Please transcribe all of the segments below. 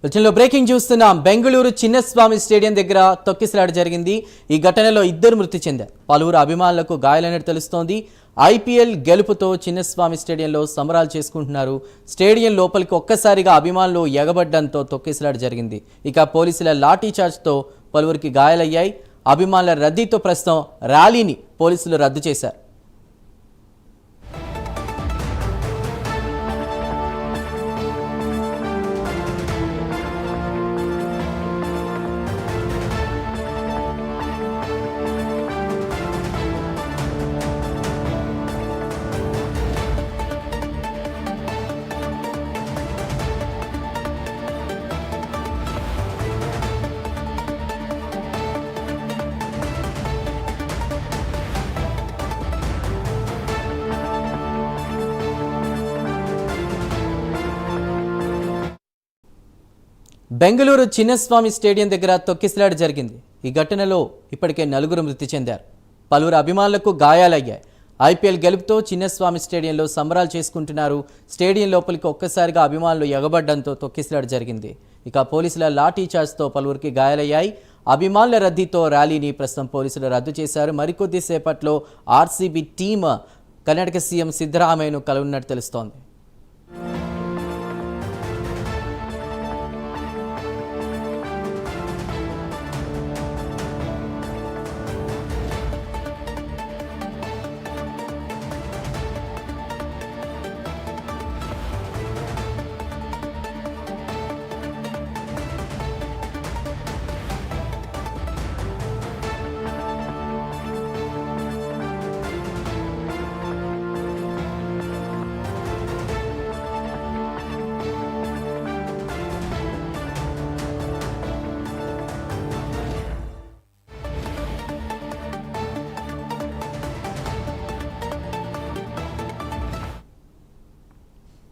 బులెటిన్లో బ్రేకింగ్ చూస్తున్నాం. బెంగళూరు చిన్నస్వామి స్టేడియం దగ్గర తొక్కిసలాట జరిగింది. ఈ ఘటనలో 2 మృతి చెందారు. పలువురు అభిమానులకు గాయాలైనట్టు తెలుస్తోంది. ఐపీఎల్ గెలుపుతో చిన్నస్వామి స్టేడియంలో సంబరాలు చేసుకుంటున్నారు. స్టేడియం లోపలికి ఒక్కసారిగా అభిమానులు ఎగబడ్డంతో తొక్కిసలాట జరిగింది. ఇక పోలీసుల లాఠీ చార్జ్తో పలువురికి గాయాలయ్యాయి. అభిమానుల రద్దీతో ప్రస్తుతం ర్యాలీని పోలీసులు రద్దు చేశారు. బెంగళూరు చిన్నస్వామి స్టేడియం దగ్గర తొక్కిసలాట జరిగింది. ఈ ఘటనలో ఇప్పటికే 4 మృతి చెందారు. పలువురు అభిమానులకు గాయాలయ్యాయి. ఐపీఎల్ గెలుపుతో చిన్నస్వామి స్టేడియంలో సంబరాలు చేసుకుంటున్నారు. స్టేడియం లోపలికి ఒక్కసారిగా అభిమానులు ఎగబడ్డంతో తొక్కిసలాట జరిగింది. ఇక పోలీసుల లాఠీ చార్జ్తో పలువురికి గాయాలయ్యాయి. అభిమానుల రద్దీతో ర్యాలీని ప్రస్తుతం పోలీసులు రద్దు చేశారు. మరికొద్ది సేపట్లో ఆర్సీబీ టీం కర్ణాటక సీఎం సిద్ధరామయ్యను కలవనున్నట్టు తెలుస్తోంది.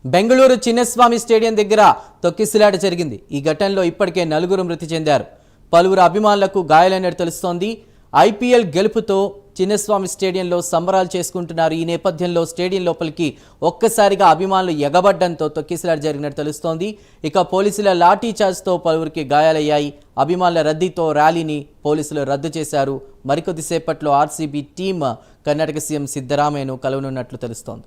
బెంగళూరు చిన్నస్వామి స్టేడియం దగ్గర తొక్కిసలాట జరిగింది. ఈ ఘటనలో ఇప్పటికే 4 మృతి చెందారు. పలువురు అభిమానులకు గాయాలైనట్టు తెలుస్తోంది. ఐపీఎల్ గెలుపుతో చిన్నస్వామి స్టేడియంలో సంబరాలు చేసుకుంటున్నారు. ఈ నేపథ్యంలో స్టేడియం లోపలికి ఒక్కసారిగా అభిమానులు ఎగబడ్డంతో తొక్కిసలాట జరిగినట్టు తెలుస్తోంది. ఇక పోలీసుల లాఠీ చార్జ్తో పలువురికి గాయాలయ్యాయి. అభిమానుల రద్దీతో ర్యాలీని పోలీసులు రద్దు చేశారు. మరికొద్ది సేపట్లో ఆర్సీబీ టీం కర్ణాటక సీఎం సిద్ధరామయ్యను కలవనున్నట్లు తెలుస్తోంది.